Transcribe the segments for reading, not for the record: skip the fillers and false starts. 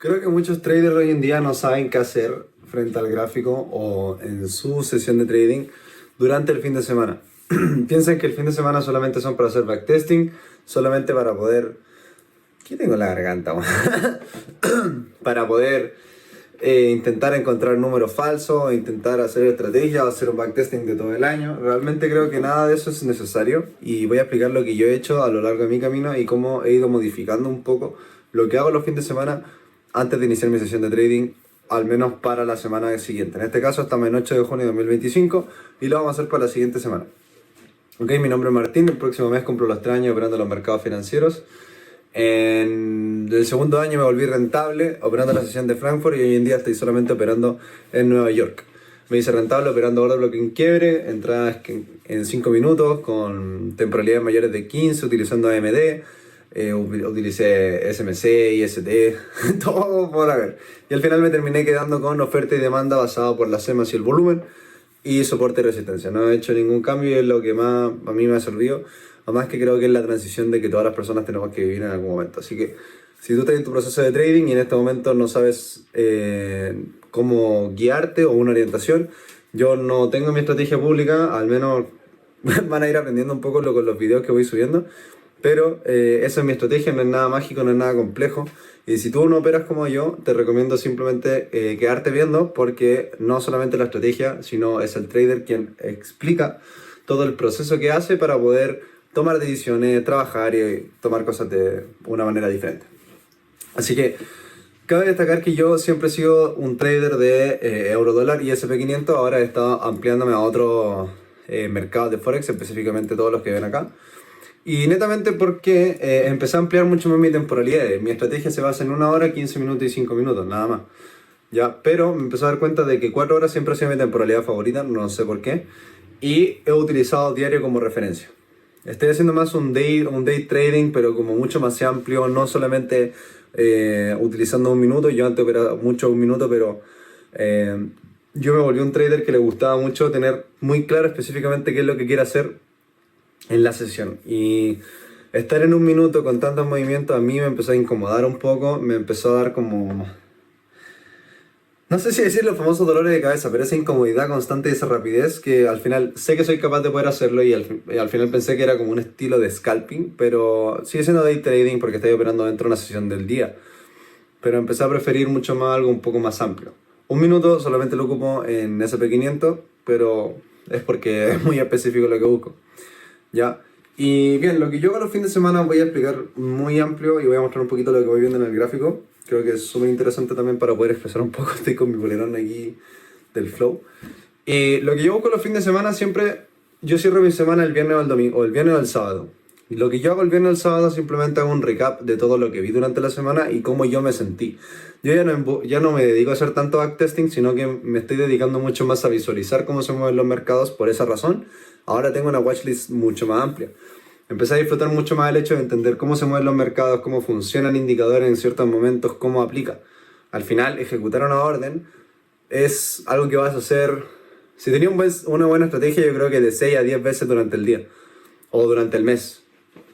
Creo que muchos traders hoy en día no saben qué hacer frente al gráfico o en su sesión de trading durante el fin de semana. Piensan que el fin de semana solamente son para hacer backtesting, solamente para poder... ¿Qué tengo en la garganta? Para poder intentar encontrar números falsos, intentar hacer estrategias o hacer un backtesting de todo el año. Realmente creo que nada de eso es necesario y voy a explicar lo que yo he hecho a lo largo de mi camino y cómo he ido modificando un poco lo que hago los fines de semana antes de iniciar mi sesión de trading, al menos para la semana siguiente. En este caso estamos en 8 de junio de 2025 y lo vamos a hacer para la siguiente semana. Ok, mi nombre es Martín, el próximo mes cumplo los 3 años operando en los mercados financieros. En el segundo año me volví rentable operando la sesión de Frankfurt y hoy en día estoy solamente operando en Nueva York. Me hice rentable operando order block en quiebre, entradas en 5 minutos con temporalidades mayores de 15 utilizando AMD. Utilicé SMC, IST, todo por haber. Y al final me terminé quedando con oferta y demanda basado por las semas y el volumen y soporte y resistencia. No he hecho ningún cambio y es lo que más a mí me ha servido. Además que creo que es la transición de que todas las personas tenemos que vivir en algún momento. Así que si tú estás en tu proceso de trading y en este momento no sabes cómo guiarte o una orientación, yo no tengo mi estrategia pública, al menos van a ir aprendiendo un poco con los videos que voy subiendo. Pero esa es mi estrategia, no es nada mágico, no es nada complejo. Y si tú no operas como yo, te recomiendo simplemente quedarte viendo porque no solamente la estrategia, sino es el trader quien explica todo el proceso que hace para poder tomar decisiones, trabajar y tomar cosas de una manera diferente. Así que cabe destacar que yo siempre he sido un trader de euro-dólar y SP500, ahora he estado ampliándome a otros mercados de Forex, específicamente todos los que ven acá. Y netamente porque empecé a ampliar mucho más mi temporalidad. Mi estrategia se basa en 1 hora, 15 minutos y 5 minutos, nada más. ¿Ya? Pero me empecé a dar cuenta de que 4 horas siempre ha sido mi temporalidad favorita, no sé por qué. Y he utilizado diario como referencia. Estoy haciendo más un day trading, pero como mucho más amplio, no solamente utilizando un minuto. Yo antes operaba mucho un minuto, pero yo me volví un trader que le gustaba mucho tener muy claro específicamente qué es lo que quiere hacer en la sesión. Y estar en un minuto con tantos movimientos a mí me empezó a incomodar un poco, me empezó a dar como... No sé si decir los famosos dolores de cabeza, pero esa incomodidad constante y esa rapidez que al final sé que soy capaz de poder hacerlo y al final pensé que era como un estilo de scalping, pero sigue siendo day trading porque estoy operando dentro de una sesión del día. Pero empecé a preferir mucho más algo un poco más amplio. Un minuto solamente lo ocupo en SP500, pero es porque es muy específico lo que busco. ¿Ya? Y bien, lo que yo hago los fines de semana voy a explicar muy amplio y voy a mostrar un poquito lo que voy viendo en el gráfico. Creo que es súper interesante también para poder expresar un poco. Estoy con mi polerón aquí del flow. Y lo que yo busco los fines de semana siempre, yo cierro mi semana el viernes o el domingo, o el viernes o el sábado. Y lo que yo hago el viernes o el sábado simplemente hago un recap de todo lo que vi durante la semana y cómo yo me sentí. Yo ya no me dedico a hacer tanto backtesting, sino que me estoy dedicando mucho más a visualizar cómo se mueven los mercados por esa razón. Ahora tengo una watchlist mucho más amplia. Empecé a disfrutar mucho más el hecho de entender cómo se mueven los mercados, cómo funcionan indicadores en ciertos momentos, cómo aplica. Al final, ejecutar una orden es algo que vas a hacer... Si tenías una buena estrategia, yo creo que de 6 a 10 veces durante el día o durante el mes.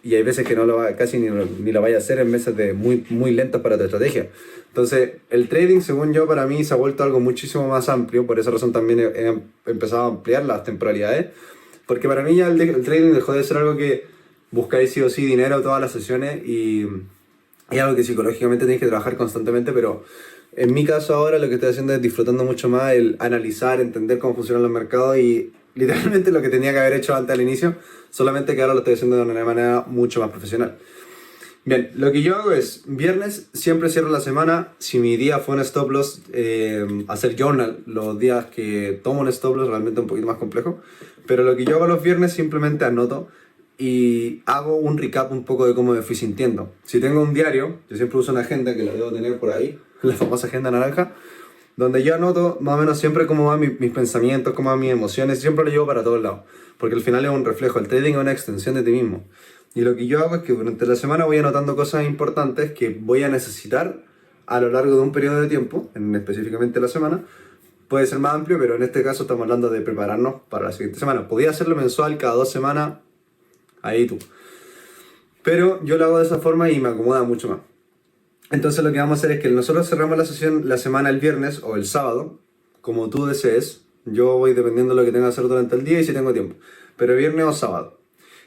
Y hay veces que no lo va, casi ni lo vaya a hacer en meses de muy lentos para tu estrategia. Entonces, el trading, según yo, para mí se ha vuelto algo muchísimo más amplio. Por esa razón también he empezado a ampliar las temporalidades. Porque para mí ya el trading dejó de ser algo que buscáis sí o sí dinero todas las sesiones y es algo que psicológicamente tenéis que trabajar constantemente, pero en mi caso ahora lo que estoy haciendo es disfrutando mucho más el analizar, entender cómo funcionan los mercados y literalmente lo que tenía que haber hecho antes al inicio, solamente que ahora lo estoy haciendo de una manera mucho más profesional. Bien, lo que yo hago es, viernes siempre cierro la semana, si mi día fue un stop loss, hacer journal, los días que tomo un stop loss realmente un poquito más complejo, pero lo que yo hago los viernes simplemente anoto y hago un recap un poco de cómo me fui sintiendo. Si tengo un diario, yo siempre uso una agenda que la debo tener por ahí, la famosa agenda naranja, donde yo anoto más o menos siempre cómo van mis pensamientos, cómo van mis emociones, siempre lo llevo para todos lados, porque al final es un reflejo, el trading es una extensión de ti mismo. Y lo que yo hago es que durante la semana voy anotando cosas importantes que voy a necesitar a lo largo de un periodo de tiempo, específicamente la semana. Puede ser más amplio, pero en este caso estamos hablando de prepararnos para la siguiente semana. Podría hacerlo mensual, cada 2 semanas, ahí tú. Pero yo lo hago de esa forma y me acomoda mucho más. Entonces lo que vamos a hacer es que nosotros cerramos la sesión la semana el viernes o el sábado, como tú desees. Yo voy dependiendo de lo que tenga que hacer durante el día y si tengo tiempo. Pero viernes o sábado.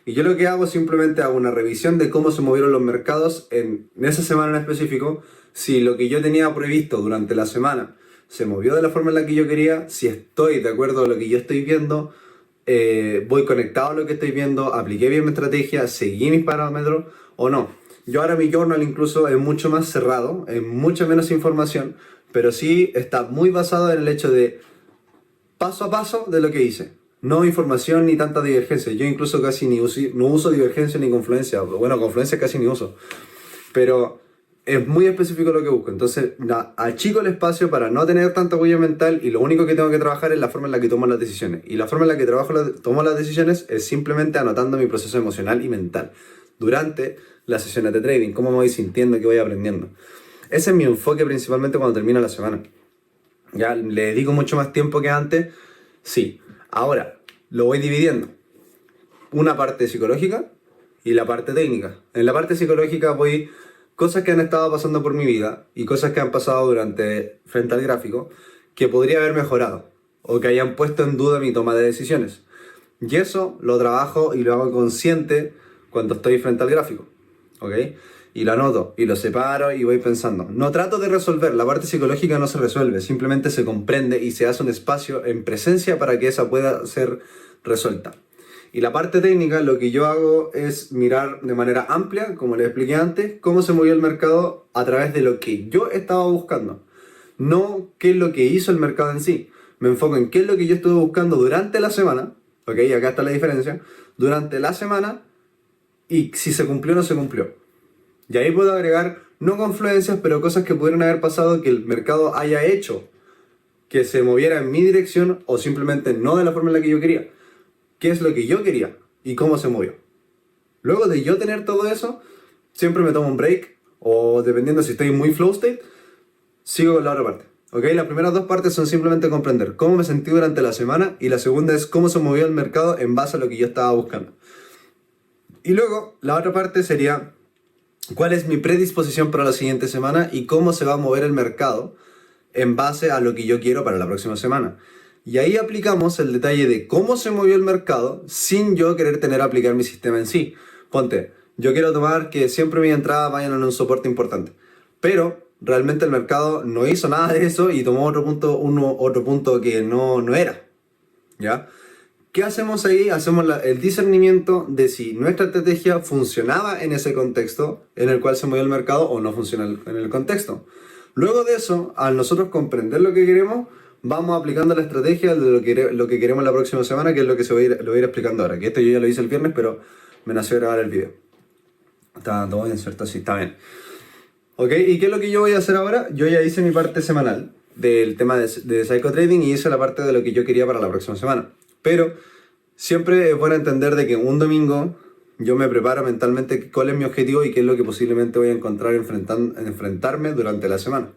Y yo lo que hago es simplemente hago una revisión de cómo se movieron los mercados en esa semana en específico. Si lo que yo tenía previsto durante la semana se movió de la forma en la que yo quería, si estoy de acuerdo a lo que yo estoy viendo, voy conectado a lo que estoy viendo, apliqué bien mi estrategia, seguí mis parámetros o no. Yo ahora mi journal incluso es mucho más cerrado, es mucha menos información, pero sí está muy basado en el hecho de paso a paso de lo que hice. No información ni tanta divergencia. Yo incluso casi no uso divergencia ni confluencia. Bueno, confluencia casi ni uso. Pero es muy específico lo que busco. Entonces, achico el espacio para no tener tanta huella mental y lo único que tengo que trabajar es la forma en la que tomo las decisiones. Y la forma en la que tomo las decisiones es simplemente anotando mi proceso emocional y mental durante las sesiones de trading. Cómo me voy sintiendo, qué voy aprendiendo. Ese es mi enfoque principalmente cuando termina la semana. Ya le dedico mucho más tiempo que antes, sí. Ahora, lo voy dividiendo. Una parte psicológica y la parte técnica. En la parte psicológica voy cosas que han estado pasando por mi vida y cosas que han pasado frente al gráfico que podría haber mejorado o que hayan puesto en duda mi toma de decisiones. Y eso lo trabajo y lo hago consciente cuando estoy frente al gráfico. ¿Ok? Y lo anoto, y lo separo y voy pensando. No trato de resolver, la parte psicológica no se resuelve, simplemente se comprende y se hace un espacio en presencia para que esa pueda ser resuelta. Y la parte técnica, lo que yo hago es mirar de manera amplia, como les expliqué antes, cómo se movió el mercado a través de lo que yo estaba buscando. No qué es lo que hizo el mercado en sí. Me enfoco en qué es lo que yo estuve buscando durante la semana, ¿ok? Acá está la diferencia. Durante la semana y si se cumplió o no se cumplió. Y ahí puedo agregar, no confluencias, pero cosas que pudieron haber pasado que el mercado haya hecho que se moviera en mi dirección o simplemente no de la forma en la que yo quería. ¿Qué es lo que yo quería y cómo se movió? Luego de yo tener todo eso, siempre me tomo un break o dependiendo si estoy muy flow state, sigo con la otra parte. ¿Ok? Las primeras dos partes son simplemente comprender cómo me sentí durante la semana y la segunda es cómo se movió el mercado en base a lo que yo estaba buscando. Y luego la otra parte sería cuál es mi predisposición para la siguiente semana y cómo se va a mover el mercado en base a lo que yo quiero para la próxima semana. Y ahí aplicamos el detalle de cómo se movió el mercado sin yo querer aplicar mi sistema en sí. Ponte, yo quiero tomar que siempre mis entradas vayan en un soporte importante, pero realmente el mercado no hizo nada de eso y tomó otro punto que no era, ¿ya? ¿Qué hacemos ahí? Hacemos el discernimiento de si nuestra estrategia funcionaba en ese contexto en el cual se movió el mercado o no funciona en el contexto. Luego de eso, al nosotros comprender lo que queremos, vamos aplicando la estrategia de lo que queremos la próxima semana, que es lo que lo voy a ir explicando ahora. Que esto yo ya lo hice el viernes, pero me nació grabar el video. Está todo bien, ¿cierto? Sí, está bien. ¿Ok? ¿Y qué es lo que yo voy a hacer ahora? Yo ya hice mi parte semanal del tema de psychotrading y hice la parte de lo que yo quería para la próxima semana. Pero siempre es bueno entender de que un domingo yo me preparo mentalmente cuál es mi objetivo y qué es lo que posiblemente voy a encontrar enfrentarme durante la semana.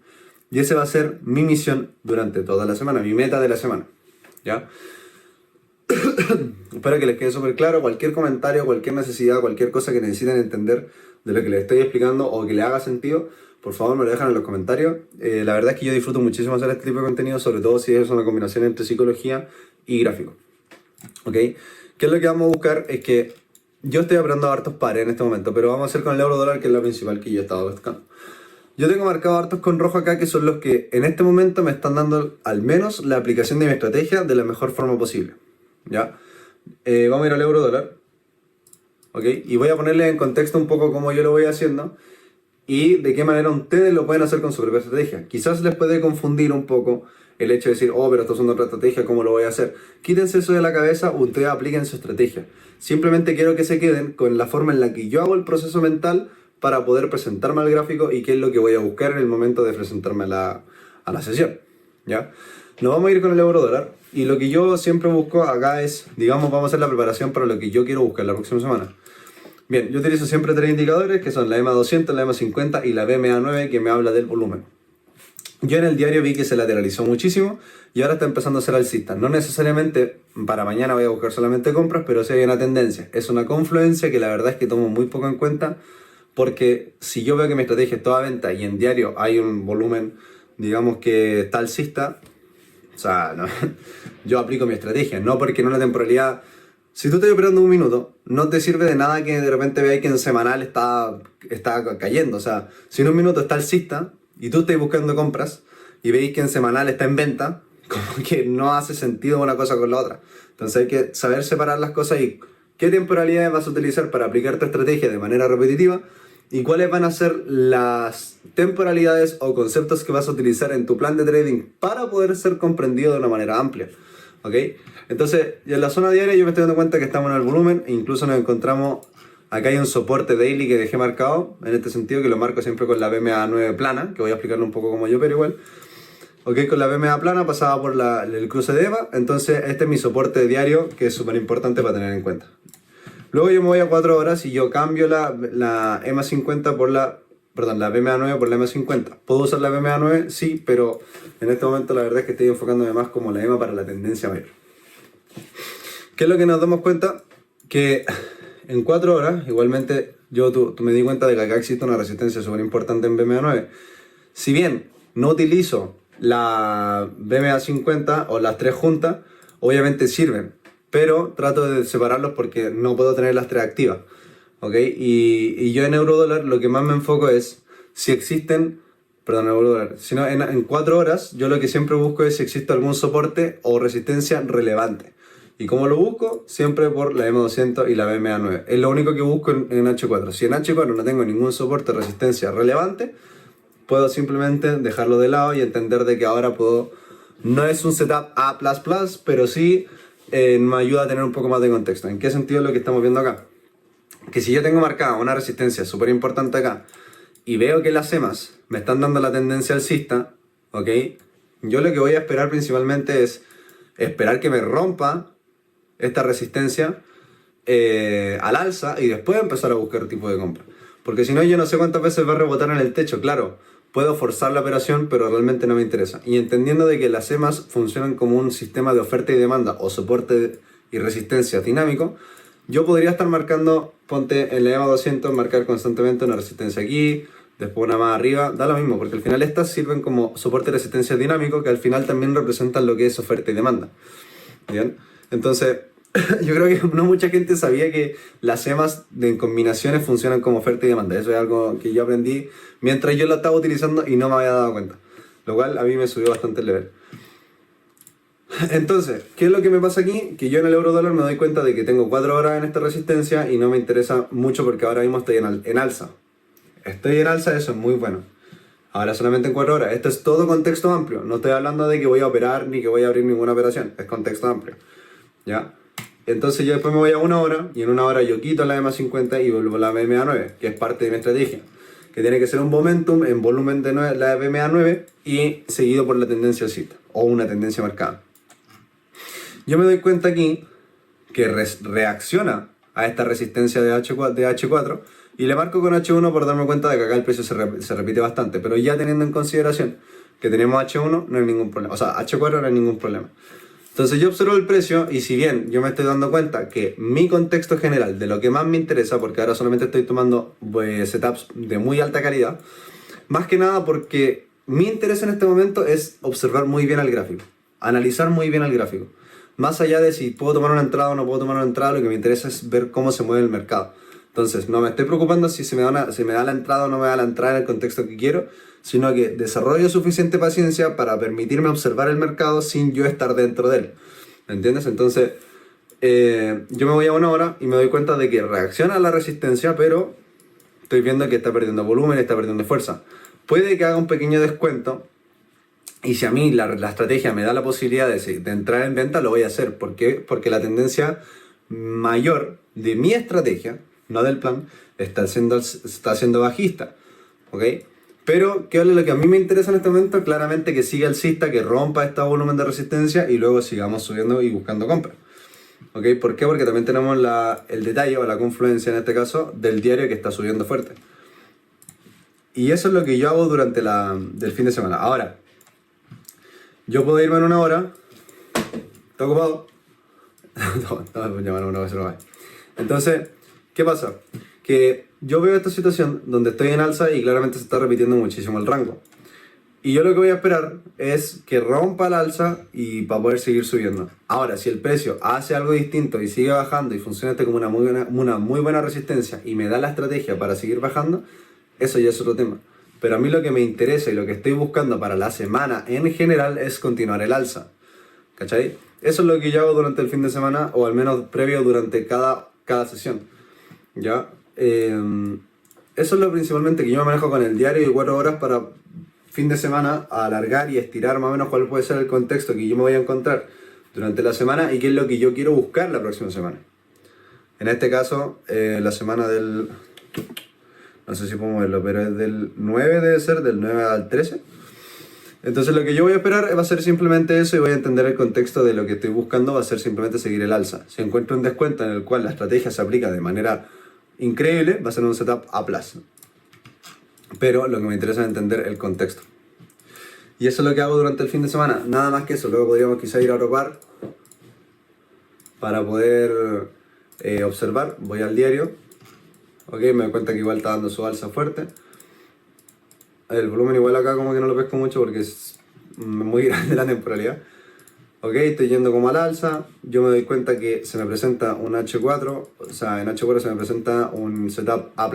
Y esa va a ser mi misión durante toda la semana, mi meta de la semana. ¿Ya? Espero que les quede súper claro. Cualquier comentario, cualquier necesidad, cualquier cosa que necesiten entender de lo que les estoy explicando o que les haga sentido, por favor me lo dejan en los comentarios. La verdad es que yo disfruto muchísimo hacer este tipo de contenido, sobre todo si es una combinación entre psicología y gráfico. ¿Ok? ¿Qué es lo que vamos a buscar? Es que yo estoy aprendiendo hartos pares en este momento, pero vamos a hacer con el euro dólar, que es la principal que yo he estado buscando. Yo tengo marcado hartos con rojo acá, que son los que en este momento me están dando al menos la aplicación de mi estrategia de la mejor forma posible. ¿Ya? Vamos a ir al euro dólar. ¿Ok? Y voy a ponerles en contexto un poco cómo yo lo voy haciendo y de qué manera ustedes lo pueden hacer con su propia estrategia. Quizás les puede confundir un poco el hecho de decir, oh, pero esto es una otra estrategia, ¿cómo lo voy a hacer? Quítense eso de la cabeza, ustedes apliquen su estrategia. Simplemente quiero que se queden con la forma en la que yo hago el proceso mental para poder presentarme al gráfico y qué es lo que voy a buscar en el momento de presentarme a la sesión. ¿Ya? Nos vamos a ir con el euro dólar y lo que yo siempre busco acá es, digamos, vamos a hacer la preparación para lo que yo quiero buscar la próxima semana. Bien, yo utilizo siempre tres indicadores que son la EMA 200, la EMA 50 y la BMA 9 que me habla del volumen. Yo en el diario vi que se lateralizó muchísimo y ahora está empezando a ser alcista. No necesariamente para mañana voy a buscar solamente compras, pero sí hay una tendencia. Es una confluencia que la verdad es que tomo muy poco en cuenta porque si yo veo que mi estrategia es toda venta y en diario hay un volumen, digamos que está alcista, o sea, no, yo aplico mi estrategia, no porque en una temporalidad, si tú estás operando un minuto, no te sirve de nada que de repente veáis que en semanal está cayendo, o sea, si en un minuto está alcista y tú estás buscando compras y veis que en semanal está en venta, como que no hace sentido una cosa con la otra. Entonces hay que saber separar las cosas y qué temporalidades vas a utilizar para aplicar tu estrategia de manera repetitiva y cuáles van a ser las temporalidades o conceptos que vas a utilizar en tu plan de trading para poder ser comprendido de una manera amplia. ¿Ok? Entonces, en la zona diaria yo me estoy dando cuenta que estamos en el volumen e incluso nos encontramos, acá hay un soporte daily que dejé marcado, en este sentido que lo marco siempre con la BMA 9 plana, que voy a explicarlo un poco como yo, pero igual. Ok, con la BMA plana pasaba por el cruce de EVA, entonces este es mi soporte diario que es súper importante para tener en cuenta. Luego yo me voy a 4 horas y yo cambio la EMA 50 por la BMA 9 por la EMA 50. ¿Puedo usar la BMA 9? Sí, pero en este momento la verdad es que estoy enfocándome más como la EMA para la tendencia mayor. ¿Qué es lo que nos damos cuenta? Que en 4 horas, igualmente tú me di cuenta de que acá existe una resistencia súper importante en BMA 9. Si bien no utilizo la BMA 50 o las tres juntas, obviamente sirven, pero trato de separarlos porque no puedo tener las tres activas, ¿ok? Y yo en eurodólar lo que más me enfoco es si existen, perdón, eurodólar, sino en 4 horas yo lo que siempre busco es si existe algún soporte o resistencia relevante. ¿Y cómo lo busco? Siempre por la M200 y la BMA 9. Es lo único que busco en H4. Si en H4 no tengo ningún soporte o resistencia relevante, puedo simplemente dejarlo de lado y entender de que ahora puedo, no es un setup A++, pero sí me ayuda a tener un poco más de contexto. ¿En qué sentido es lo que estamos viendo acá? Que si yo tengo marcada una resistencia súper importante acá y veo que las EMAs me están dando la tendencia alcista, ¿ok? Yo lo que voy a esperar principalmente es esperar que me rompa esta resistencia al alza y después empezar a buscar tipo de compra. Porque si no, yo no sé cuántas veces va a rebotar en el techo. Claro, puedo forzar la operación, pero realmente no me interesa. Y entendiendo de que las EMAs funcionan como un sistema de oferta y demanda o soporte y resistencia dinámico, yo podría estar marcando, ponte en la EMA 200, marcar constantemente una resistencia aquí, después una más arriba, da lo mismo, porque al final estas sirven como soporte y resistencia dinámico que al final también representan lo que es oferta y demanda. ¿Bien? Entonces, yo creo que no mucha gente sabía que las EMAs en combinaciones funcionan como oferta y demanda. Eso es algo que yo aprendí mientras yo lo estaba utilizando y no me había dado cuenta. Lo cual a mí me subió bastante el level. Entonces, ¿qué es lo que me pasa aquí? Que yo en el eurodólar me doy cuenta de que tengo 4 horas en esta resistencia y no me interesa mucho porque ahora mismo estoy en alza. Estoy en alza, eso es muy bueno. Ahora solamente en 4 horas. Esto es todo contexto amplio. No estoy hablando de que voy a operar ni que voy a abrir ninguna operación. Es contexto amplio. ¿Ya? Entonces yo después me voy a 1 hora y en 1 hora yo quito la EMA 50 y vuelvo a la BMA 9, que es parte de mi estrategia. Que tiene que ser un momentum en volumen de la BMA 9 y seguido por la tendencia alcista o una tendencia marcada. Yo me doy cuenta aquí que reacciona a esta resistencia de H4 y le marco con H1 por darme cuenta de que acá el precio se repite bastante, pero ya teniendo en consideración que tenemos H1 no hay ningún problema, o sea, H4 no hay ningún problema. Entonces yo observo el precio y si bien yo me estoy dando cuenta que mi contexto general de lo que más me interesa, porque ahora solamente estoy tomando setups de muy alta calidad, más que nada porque mi interés en este momento es observar muy bien el gráfico, analizar muy bien el gráfico. Más allá de si puedo tomar una entrada o no puedo tomar una entrada, lo que me interesa es ver cómo se mueve el mercado. Entonces, no me estoy preocupando si me da la entrada o no me da la entrada en el contexto que quiero, sino que desarrollo suficiente paciencia para permitirme observar el mercado sin yo estar dentro de él. ¿Me entiendes? Entonces, yo me voy a 1 hora y me doy cuenta de que reacciona a la resistencia, pero estoy viendo que está perdiendo volumen, está perdiendo fuerza. Puede que haga un pequeño descuento. Y si a mí la estrategia me da la posibilidad de entrar en venta, lo voy a hacer. ¿Por qué? Porque la tendencia mayor de mi estrategia, no del plan, está siendo bajista. ¿Ok? Pero, ¿qué es lo que a mí me interesa en este momento? Claramente que siga alcista, que rompa este volumen de resistencia y luego sigamos subiendo y buscando compras. ¿Ok? ¿Por qué? Porque también tenemos el detalle o la confluencia en este caso del diario que está subiendo fuerte. Y eso es lo que yo hago durante del fin de semana. Ahora, yo puedo irme en 1 hora, ¿está ocupado? No, llamar a una vez. Entonces, ¿qué pasa? Que yo veo esta situación donde estoy en alza y claramente se está repitiendo muchísimo el rango. Y yo lo que voy a esperar es que rompa el alza y para poder seguir subiendo. Ahora, si el precio hace algo distinto y sigue bajando y funciona como una muy buena resistencia y me da la estrategia para seguir bajando, eso ya es otro tema. Pero a mí lo que me interesa y lo que estoy buscando para la semana en general es continuar el alza. ¿Cachai? Eso es lo que yo hago durante el fin de semana, o al menos previo durante cada sesión. ¿Ya? Eso es lo principalmente que yo me manejo con el diario y 4 horas para fin de semana alargar y estirar más o menos cuál puede ser el contexto que yo me voy a encontrar durante la semana y qué es lo que yo quiero buscar la próxima semana. En este caso, la semana del... no sé si puedo moverlo, pero es del 9, debe ser, del 9 al 13. Entonces lo que yo voy a esperar va a ser simplemente eso y voy a entender el contexto de lo que estoy buscando, va a ser simplemente seguir el alza. Si encuentro un descuento en el cual la estrategia se aplica de manera increíble, va a ser un setup A+. Pero lo que me interesa es entender el contexto. Y eso es lo que hago durante el fin de semana, nada más que eso. Luego podríamos quizá ir a otro par para poder observar. Voy al diario, ok, me doy cuenta que igual está dando su alza fuerte. El volumen igual acá como que no lo pesco mucho porque es muy grande la temporalidad. Ok, estoy yendo como al alza, yo me doy cuenta que se me presenta un H4, o sea, en H4 se me presenta un setup A++,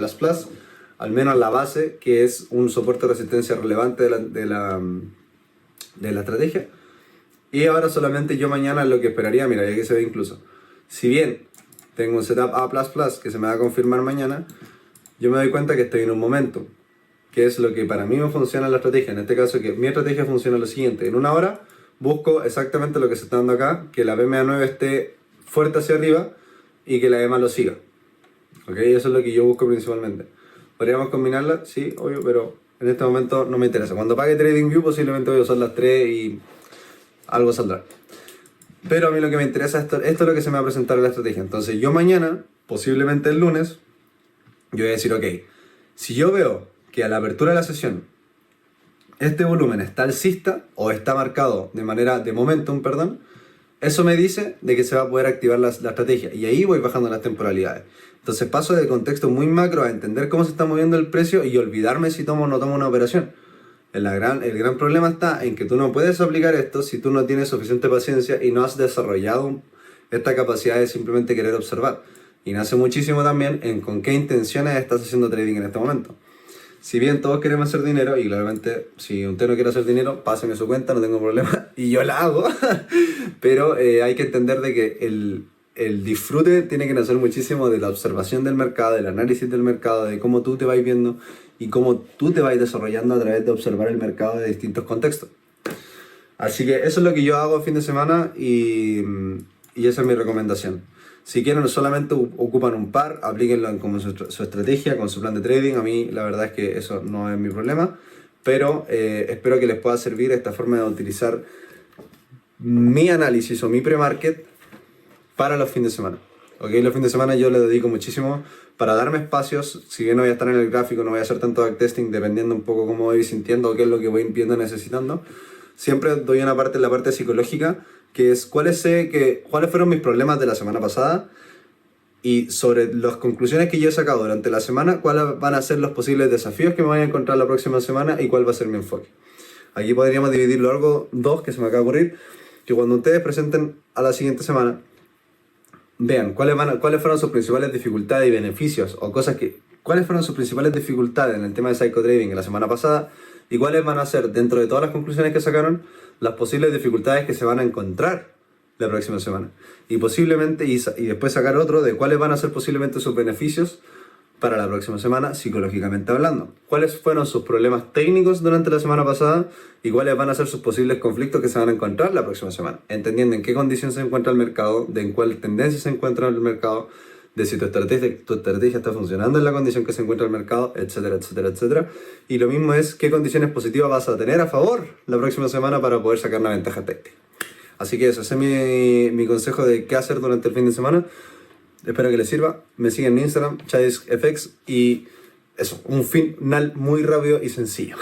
al menos la base, que es un soporte de resistencia relevante de la estrategia. Y ahora solamente yo mañana lo que esperaría, mira, ya que se ve incluso, si bien tengo un setup A++ que se me va a confirmar mañana, yo me doy cuenta que estoy en un momento, que es lo que para mí me funciona en la estrategia. En este caso, que mi estrategia funciona lo siguiente: en una hora busco exactamente lo que se está dando acá, que la BMA9 esté fuerte hacia arriba y que la EMA lo siga. ¿Ok? Eso es lo que yo busco principalmente. ¿Podríamos combinarla? Sí, obvio, pero en este momento no me interesa. Cuando pague TradingView posiblemente voy a usar las 3 y algo saldrá. Pero a mí lo que me interesa, esto es lo que se me va a presentar en la estrategia. Entonces yo mañana, posiblemente el lunes, yo voy a decir, ok, si yo veo que a la apertura de la sesión este volumen está alcista o está marcado de manera de momentum, perdón, eso me dice de que se va a poder activar la estrategia y ahí voy bajando las temporalidades. Entonces paso de contexto muy macro a entender cómo se está moviendo el precio y olvidarme si tomo o no tomo una operación. El gran problema está en que tú no puedes aplicar esto si tú no tienes suficiente paciencia y no has desarrollado esta capacidad de simplemente querer observar. Y nace muchísimo también en con qué intenciones estás haciendo trading en este momento. Si bien todos queremos hacer dinero, y claramente si usted no quiere hacer dinero, páseme su cuenta, no tengo problema, y yo la hago, pero hay que entender de que el disfrute tiene que nacer muchísimo de la observación del mercado, del análisis del mercado, de cómo tú te vas viendo y cómo tú te vas desarrollando a través de observar el mercado de distintos contextos. Así que eso es lo que yo hago el fin de semana y esa es mi recomendación. Si quieren solamente ocupan un par, aplíquenlo como su estrategia, con su plan de trading. A mí la verdad es que eso no es mi problema, pero espero que les pueda servir esta forma de utilizar mi análisis o mi pre-market para los fines de semana. ¿Okay? Los fines de semana yo le dedico muchísimo para darme espacios. Si bien no voy a estar en el gráfico, no voy a hacer tanto backtesting, dependiendo un poco cómo voy sintiendo o qué es lo que voy viendo necesitando. Siempre doy una parte en la parte psicológica, que es cuáles fueron mis problemas de la semana pasada y sobre las conclusiones que yo he sacado durante la semana, cuáles van a ser los posibles desafíos que me voy a encontrar la próxima semana y cuál va a ser mi enfoque. Aquí podríamos dividirlo algo, dos que se me acaba de ocurrir, que cuando ustedes presenten a la siguiente semana, vean cuáles fueron sus principales dificultades y beneficios, o cuáles fueron sus principales dificultades en el tema de psychotrading en la semana pasada, y cuáles van a ser, dentro de todas las conclusiones que sacaron, las posibles dificultades que se van a encontrar la próxima semana. Y posiblemente, y después sacar otro de cuáles van a ser posiblemente sus beneficios para la próxima semana, psicológicamente hablando. Cuáles fueron sus problemas técnicos durante la semana pasada y cuáles van a ser sus posibles conflictos que se van a encontrar la próxima semana. Entendiendo en qué condición se encuentra el mercado, de en cuál tendencia se encuentra el mercado, de si tu estrategia está funcionando en la condición que se encuentra el mercado, etcétera, etcétera, etcétera. Y lo mismo es qué condiciones positivas vas a tener a favor la próxima semana para poder sacar una ventaja táctica. Así que ese es mi consejo de qué hacer durante el fin de semana. Espero que les sirva. Me siguen en Instagram, ChadisFX, y eso, un final muy rápido y sencillo.